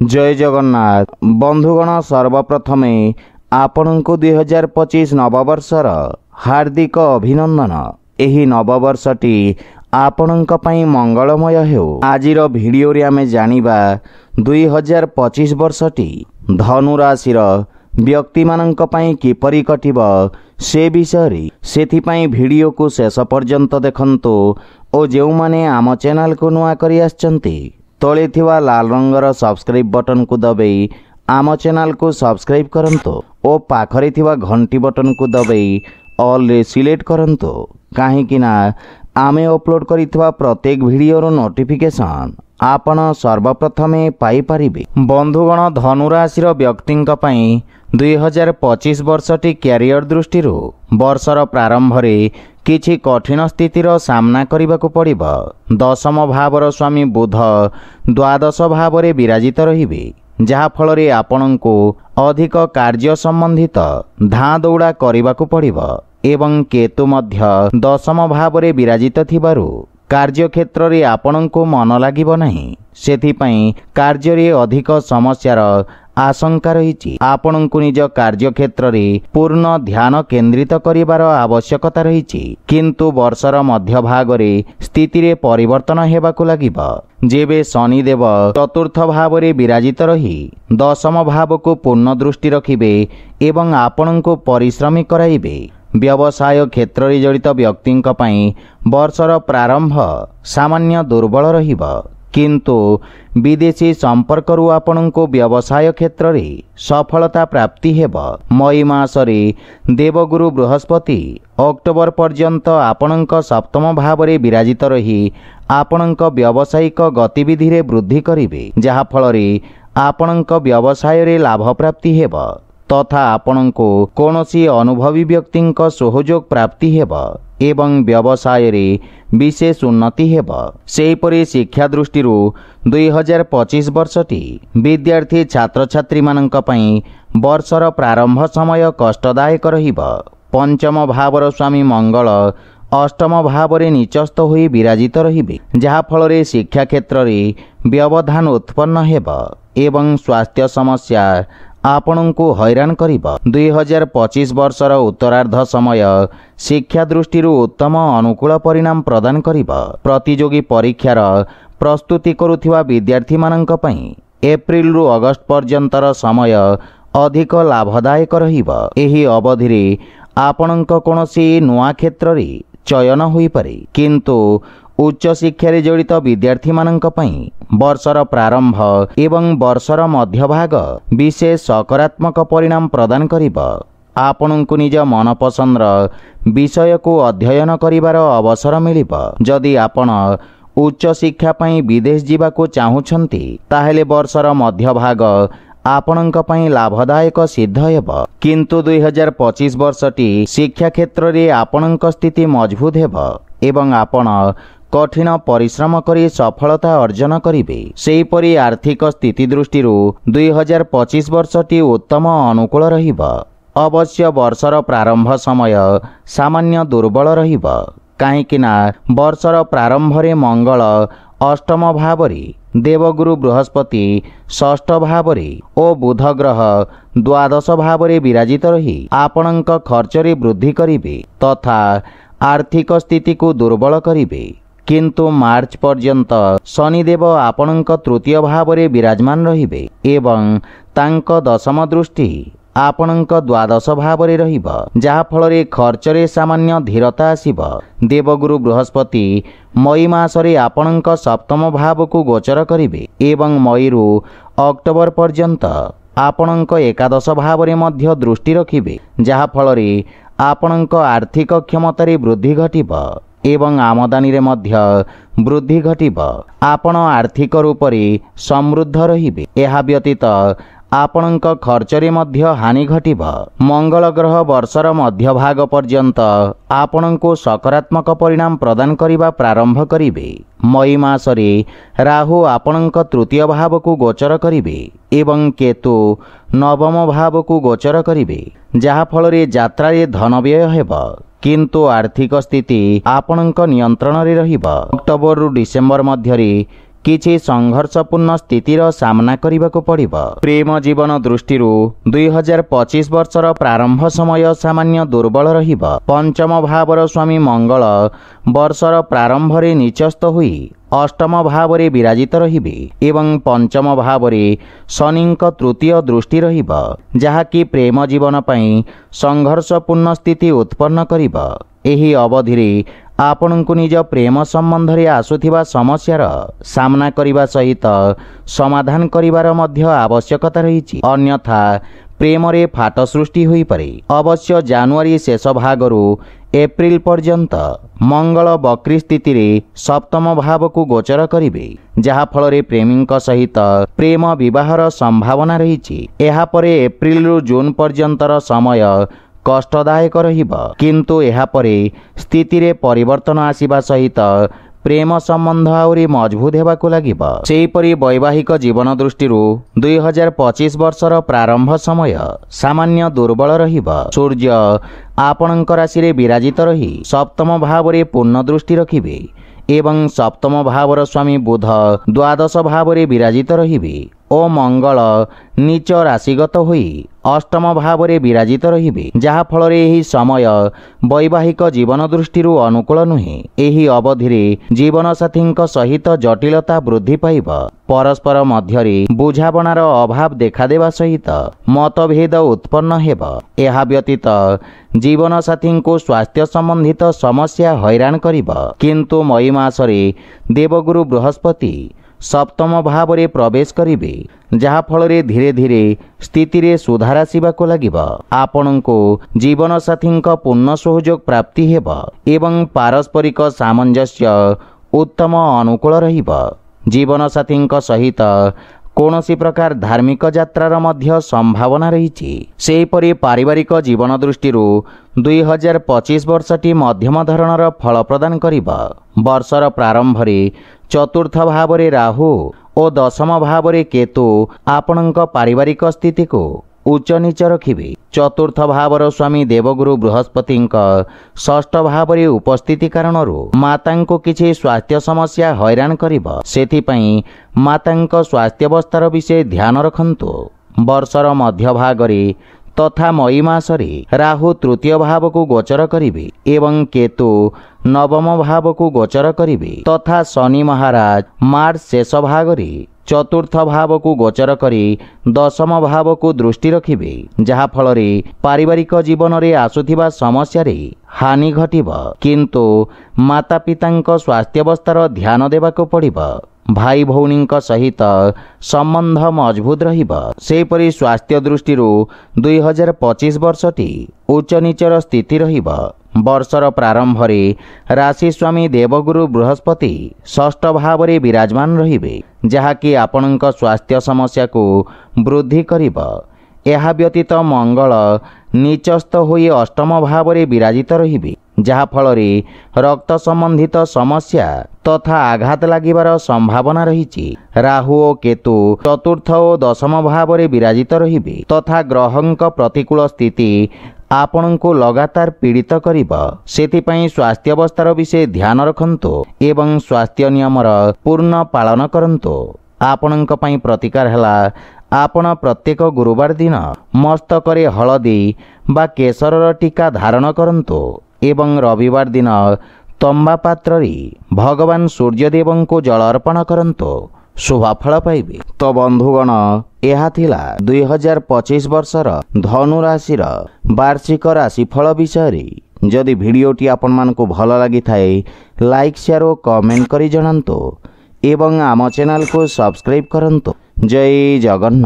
जय जगन्नाथ बंधुगण सर्वप्रथमे आपणको 2025 नववर्षर हार्दिक अभिनंदन। एही नववर्षटी आपणक पई मंगलमय हेउ। आजिर भिडियो रे आमे जानिबा 2025 वर्षटी धनु राशिर व्यक्ति मानक पई किपरि कटिब से विषय सेथि पई भिडियो को शेष पर्यंत देखंतु ओ जेउ माने आम चैनल को नुआ करि आछंती तळे थिवा लाल रंगर सब्सक्राइब बटन को दबाई आम चैनल को सब्सक्राइब करंतु ओ पाखरे थिवा घंटी बटन को दबाई ऑल रे सिलेक्ट करंतु काहेकि ना आमे अपलोड करितवा प्रत्येक वीडियो रो नोटिफिकेशन आपण सर्वप्रथमे पाई परिबे। बंधुगण धनु राशि व्यक्तिंक पई 2025 वर्षटी क्यारियर दृष्टि वर्षर प्रारंभ रे किछि कठिन स्थितिर सामना करबाकू पड़िबो। दशम भावर स्वामी बुध द्वादश भाव रे विराजित रहिबे जहा फल रे आपनंको अधिक कार्य संबंधित धाँ दौड़ा करबाकू पड़िबो एवं केतु मध्य दशम भाव रे विराजित थिबारु कार्य क्षेत्र रे आपनंको मन लागिबो नाही। सेथि पई कार्य रे अधिक समस्यार आशंका रही। आपनंको निज कार्य क्षेत्र रे पूर्ण ध्यान केंद्रित करिवार आवश्यकता रही किंतु वर्षर मध्य भाग रे स्थिति रे परिवर्तन हेबाकू लागिबो। जेबे शनिदेव चतुर्थ भाव रे विराजित रही दशम भाव को पूर्ण दृष्टि रखिबे एवं आपनंको परिश्रमी कराइबे। व्यवसाय क्षेत्र रे जड़ित व्यक्तिंक पई वर्षर प्रारंभ सामान्य दुर्बल रहिबो किंतु विदेशी संपर्क रु आपनंको व्यवसाय क्षेत्र रे सफलता प्राप्ति हेबो। मई मास रे देवगुरु बृहस्पति अक्टोबर पर्यंत आपनंक सप्तम भाव रे विराजित रही आपनंक व्यावसायिक गतिविधि रे वृद्धि करिवे जहा फल रे आपनंक व्यवसाय रे लाभ प्राप्ति हेबो तथा आपनंको कोनोसी अनुभवी व्यक्तिंक सहयोग प्राप्ति हेबो एवं व्यवसाय रे विशेष उन्नति हेबो। सेहीपरि शिक्षा दृष्टि 2025 वर्षटी विद्यार्थी छात्र छात्री मानक पई वर्षर प्रारंभ समय कष्टदायक रहिबो। पंचम भावर स्वामी मंगल अष्टम भाव रे निचस्थ होई विराजित रहिबे जहा फल रे शिक्षा क्षेत्र रे व्यवधान उत्पन्न हेबो एवं स्वास्थ्य समस्या आपनंको हैरान करिबो। 2025 वर्षर उत्तरार्ध समय शिक्षा दृष्टि उत्तम अनुकूल परिणाम प्रदान करिबो। प्रतियोगी परीक्षार प्रस्तुति करुथिबा विद्यार्थी मानक पई एप्रिल रु अगस्त पर्यंतर समय अधिक लाभदायक रहिबो। एही अवधि रे आपनंक कोनोसी नुआ क्षेत्र रे चयन होई पारे किंतु उच्च शिक्षा रे जड़ित विद्यार्थी मानक पई वर्षर प्रारंभ एवं वर्षर मध्य भाग विशेष सकारात्मक परिणाम प्रदान करिबो। आपनंकु निज मन पसंद विषय को अध्ययन करिवार अवसर मिलिबो। जदि आपण उच्च शिक्षा पई विदेश जीवाकू चाहुछंती ताहेले वर्षर मध्य भाग आपनंक पई लाभदायक सिद्ध हेबो किंतु 2025 वर्षटी शिक्षा क्षेत्र रे आपनंक स्थिति मजबूत हेबो एवं आपण कठिन परिश्रम करी सफलता अर्जन करिवे। सेहीपरि आर्थिक स्थिति दृष्टि 2025 वर्षटी उत्तम अनुकूल रहिबो। अवश्य वर्षर प्रारंभ समय सामान्य दुर्बल रहिबो काहेकि ना वर्षर प्रारंभ रे मंगल अष्टम भाव रे देवगुरु बृहस्पति षष्ठ भाव रे ओ बुध ग्रह द्वादश भाव रे विराजित रही आपनंक खर्च रे वृद्धि करिवे तथा आर्थिक स्थिति को दुर्बल करिवे किंतु मार्च पर्यंत शनिदेव आपनंक तृतीय भाव रे विराजमान रहिबे एवं तांक दशम दृष्टि आपनंक द्वादश भाव रे रहिबो जहा फल रे खर्च रे सामान्य धीरता आसीबो। देवगुरु बृहस्पति मई मास रे आपनंक सप्तम भाव को गोचर करिवे एवं मई रु अक्टोबर पर्यंत आपनंक एकादश भाव रे मध्य दृष्टि रखिबे जहा फल रे आपनंक आर्थिक क्षमता रे वृद्धि घटिबो एवं आमदानी रे मध्य वृद्धि घटिबो। आपण आर्थिक रूप रे समृद्ध रहिबे। एहा व्यतीत आपनंक खर्च रे मध्य हानि घटिबो। मंगल ग्रह वर्षर मध्य भाग पर्यंत आपनंको सकारात्मक परिणाम प्रदान करिबा प्रारंभ करिवे। मई मास रे राहु आपनंक तृतीय भाव को गोचर करिवे एवं केतु नवम भाव को गोचर करिवे जहा फल रे यात्रा रे धन व्यय हेबो किंतु आर्थिक स्थिति आपनंक नियंत्रण रे रहिबो। अक्टोबर रु डिसेंबर मध्य रे କିଛି ସଂଘର୍ଷପୂର୍ଣ୍ଣ ସ୍ଥିତିର ସାମ୍ନା କରିବାକୁ ପଡ଼ିବ। ପ୍ରେମ ଜୀବନ ଦୃଷ୍ଟିରୁ 2025 ବର୍ଷର ପ୍ରାରମ୍ଭ ସମୟ ସାମାନ୍ୟ ଦୁର୍ବଳ ରହିବ। ପଞ୍ଚମ ଭାବର ସ୍ୱାମୀ ମଙ୍ଗଳ ବର୍ଷର ପ୍ରାରମ୍ଭରେ ନିଚସ୍ତ ହୋଇ ଅଷ୍ଟମ ଭାବରେ ବିରାଜିତ ରହିବେ ଏବଂ ପଞ୍ଚମ ଭାବରେ ଶନିଙ୍କ ତୃତୀୟ ଦୃଷ୍ଟି ରହିବ, ଯାହାକି ପ୍ରେମ ଜୀବନ ପାଇଁ ସଂଘର୍ଷପୂର୍ଣ୍ଣ ସ୍ଥିତି ଉତ୍ପନ୍ନ କରିବ। ଏହି ଅବଧିରେ ଆପଣଙ୍କୁ ନିଜ ପ୍ରେମ ସମ୍ବନ୍ଧରେ ଆସୁଥିବା ସମସ୍ୟାର ସାମ୍ନା କରିବା ସହିତ ସମାଧାନ କରିବାର ମଧ୍ୟ ଆବଶ୍ୟକତା ରହିଛି, ଅନ୍ୟଥା ପ୍ରେମରେ ଫାଟ ସୃଷ୍ଟି ହୋଇପାରେ। ଅବଶ୍ୟ ଜାନୁଆରୀ ଶେଷ ଭାଗରୁ ଏପ୍ରିଲ ପର୍ଯ୍ୟନ୍ତ ମଙ୍ଗଳ ବକ୍ରି ସ୍ଥିତିରେ ସପ୍ତମ ଭାବକୁ ଗୋଚର କରିବେ, ଯାହାଫଳରେ ପ୍ରେମୀଙ୍କ ସହିତ ପ୍ରେମ ବିବାହର ସମ୍ଭାବନା ରହିଛି। ଏହାପରେ ଏପ୍ରିଲରୁ ଜୁନ ପର୍ଯ୍ୟନ୍ତର ସମୟ କଷ୍ଟଦାୟକ ରହିବ, କିନ୍ତୁ ଏହାପରେ ସ୍ଥିତିରେ ପରିବର୍ତ୍ତନ ଆସିବା ସହିତ ପ୍ରେମ ସମ୍ବନ୍ଧ ଆହୁରି ମଜବୁତ ହେବାକୁ ଲାଗିବ। ସେହିପରି ବୈବାହିକ ଜୀବନ ଦୃଷ୍ଟିରୁ 2025 ବର୍ଷର ପ୍ରାରମ୍ଭ ସମୟ ସାମାନ୍ୟ ଦୁର୍ବଳ ରହିବ। ସୂର୍ଯ୍ୟ ଆପଣଙ୍କ ରାଶିରେ ବିରାଜିତ ରହି ସପ୍ତମ ଭାବରେ ପୂର୍ଣ୍ଣ ଦୃଷ୍ଟି ରଖିବେ ଏବଂ ସପ୍ତମ ଭାବର ସ୍ୱାମୀ ବୁଧ ଦ୍ୱାଦଶ ଭାବରେ ବିରାଜିତ ରହିବେ ଓ ମଙ୍ଗଳ ନୀଚ ରାଶିଗତ ହୋଇ ଅଷ୍ଟମ ଭାବରେ ବିରାଜିତ ରହିବେ, ଯାହାଫଳରେ ଏହି ସମୟ ବୈବାହିକ ଜୀବନ ଦୃଷ୍ଟିରୁ ଅନୁକୂଳ ନୁହେଁ। ଏହି ଅବଧିରେ ଜୀବନସାଥୀଙ୍କ ସହିତ ଜଟିଳତା ବୃଦ୍ଧି ପାଇବ। ପରସ୍ପର ମଧ୍ୟରେ ବୁଝାମଣାର ଅଭାବ ଦେଖାଦେବା ସହିତ ମତଭେଦ ଉତ୍ପନ୍ନ ହେବ। ଏହା ବ୍ୟତୀତ ଜୀବନସାଥୀଙ୍କୁ ସ୍ୱାସ୍ଥ୍ୟ ସମ୍ବନ୍ଧିତ ସମସ୍ୟା ହଇରାଣ କରିବ। କିନ୍ତୁ ମଇ ମାସରେ ଦେବଗୁରୁ ବୃହସ୍ପତି ସପ୍ତମ ଭାବରେ ପ୍ରବେଶ କରିବେ, ଯାହାଫଳରେ ଧୀରେ ଧୀରେ ସ୍ଥିତିରେ ସୁଧାର ଆସିବାକୁ ଲାଗିବ। ଆପଣଙ୍କୁ ଜୀବନସାଥୀଙ୍କ ପୂର୍ଣ୍ଣ ସହଯୋଗ ପ୍ରାପ୍ତି ହେବ ଏବଂ ପାରସ୍ପରିକ ସାମଞ୍ଜସ୍ୟ ଉତ୍ତମ ଅନୁକୂଳ ରହିବ। ଜୀବନସାଥୀଙ୍କ ସହିତ କୌଣସି ପ୍ରକାର ଧାର୍ମିକ ଯାତ୍ରାର ମଧ୍ୟ ସମ୍ଭାବନା ରହିଛି। ସେହିପରି ପାରିବାରିକ ଜୀବନ ଦୃଷ୍ଟିରୁ 2025 ବର୍ଷଟି ମଧ୍ୟମ ଧରଣର ଫଳ ପ୍ରଦାନ କରିବ। ବର୍ଷର ପ୍ରାରମ୍ଭରେ ଚତୁର୍ଥ ଭାବରେ ରାହୁ ଓ ଦଶମ ଭାବରେ କେତୁ ଆପଣଙ୍କ ପାରିବାରିକ ସ୍ଥିତିକୁ ଉଚ୍ଚ ନିଚ ରଖିବେ। ଚତୁର୍ଥ ଭାବର ସ୍ୱାମୀ ଦେବଗୁରୁ ବୃହସ୍ପତିଙ୍କ ଷଷ୍ଠ ଭାବରେ ଉପସ୍ଥିତି କାରଣରୁ ମାତାଙ୍କୁ କିଛି ସ୍ୱାସ୍ଥ୍ୟ ସମସ୍ୟା ହଇରାଣ କରିବ। ସେଥିପାଇଁ ମାତାଙ୍କ ସ୍ୱାସ୍ଥ୍ୟାବସ୍ଥାର ବିଷୟ ଧ୍ୟାନ ରଖନ୍ତୁ। ବର୍ଷର ମଧ୍ୟଭାଗରେ ତଥା ମଇ ମାସରେ ରାହୁ ତୃତୀୟ ଭାବକୁ ଗୋଚର କରିବେ ଏବଂ କେତୁ ନବମ ଭାବକୁ ଗୋଚର କରିବେ ତଥା ଶନି ମହାରାଜ ମାର୍ଚ୍ଚ ଶେଷ ଭାଗରେ ଚତୁର୍ଥ ଭାବକୁ ଗୋଚର କରି ଦଶମ ଭାବକୁ ଦୃଷ୍ଟି ରଖିବେ, ଯାହାଫଳରେ ପାରିବାରିକ ଜୀବନରେ ଆସୁଥିବା ସମସ୍ୟାରେ ହାନି ଘଟିବ। କିନ୍ତୁ ମାତା ପିତାଙ୍କ ସ୍ୱାସ୍ଥ୍ୟାବସ୍ଥାର ଧ୍ୟାନ ଦେବାକୁ ପଡ଼ିବ। ଭାଇ ଭଉଣୀଙ୍କ ସହିତ ସମ୍ବନ୍ଧ ମଜବୁତ ରହିବ। ସେହିପରି ସ୍ୱାସ୍ଥ୍ୟ ଦୃଷ୍ଟିରୁ 2025 ବର୍ଷଟି ଉଚ୍ଚ ନିଚର ସ୍ଥିତି ରହିବ। ବର୍ଷର ପ୍ରାରମ୍ଭରେ ରାଶି ସ୍ୱାମୀ ଦେବଗୁରୁ ବୃହସ୍ପତି ଷଷ୍ଠ ଭାବରେ ବିରାଜମାନ ରହିବେ, ଯାହାକି ଆପଣଙ୍କ ସ୍ୱାସ୍ଥ୍ୟ ସମସ୍ୟାକୁ ବୃଦ୍ଧି କରିବ। ଏହା ବ୍ୟତୀତ ମଙ୍ଗଳ ନିଚସ୍ତ ହୋଇ ଅଷ୍ଟମ ଭାବରେ ବିରାଜିତ ରହିବେ, ଯାହାଫଳରେ ରକ୍ତ ସମ୍ବନ୍ଧିତ ସମସ୍ୟା ତଥା ଆଘାତ ଲାଗିବାର ସମ୍ଭାବନା ରହିଛି। ରାହୁ ଓ କେତୁ ଚତୁର୍ଥ ଓ ଦଶମ ଭାବରେ ବିରାଜିତ ରହିବେ ତଥା ଗ୍ରହଙ୍କ ପ୍ରତିକୂଳ ସ୍ଥିତି ଆପଣଙ୍କୁ ଲଗାତାର ପୀଡ଼ିତ କରିବ। ସେଥିପାଇଁ ସ୍ୱାସ୍ଥ୍ୟାବସ୍ଥାର ବିଷୟ ଧ୍ୟାନ ରଖନ୍ତୁ ଏବଂ ସ୍ୱାସ୍ଥ୍ୟ ନିୟମର ପୂର୍ଣ୍ଣ ପାଳନ କରନ୍ତୁ। ଆପଣଙ୍କ ପାଇଁ ପ୍ରତିକାର ହେଲା, ଆପଣ ପ୍ରତ୍ୟେକ ଗୁରୁବାର ଦିନ ମସ୍ତକରେ ହଳଦୀ ବା କେଶରର ଟୀକା ଧାରଣ କରନ୍ତୁ ଏବଂ ରବିବାର ଦିନ ତମ୍ବା ପାତ୍ରରେ ଭଗବାନ ସୂର୍ଯ୍ୟଦେବଙ୍କୁ ଜଳ ଅର୍ପଣ କରନ୍ତୁ। ଶୁଭଫଳ ପାଇବେ। ତ ବନ୍ଧୁଗଣ, ଏହା ଥିଲା 2025 ବର୍ଷର ଧନୁ ରାଶିର ବାର୍ଷିକ ରାଶିଫଳ ବିଷୟରେ। ଯଦି ଭିଡ଼ିଓଟି ଆପଣମାନଙ୍କୁ ଭଲ ଲାଗିଥାଏ, ଲାଇକ୍ ସେୟାର ଓ କମେଣ୍ଟ କରି ଜଣାନ୍ତୁ ଏବଂ ଆମ ଚ୍ୟାନେଲକୁ ସବସ୍କ୍ରାଇବ୍ କରନ୍ତୁ। ଜୟ ଜଗନ୍ନାଥ।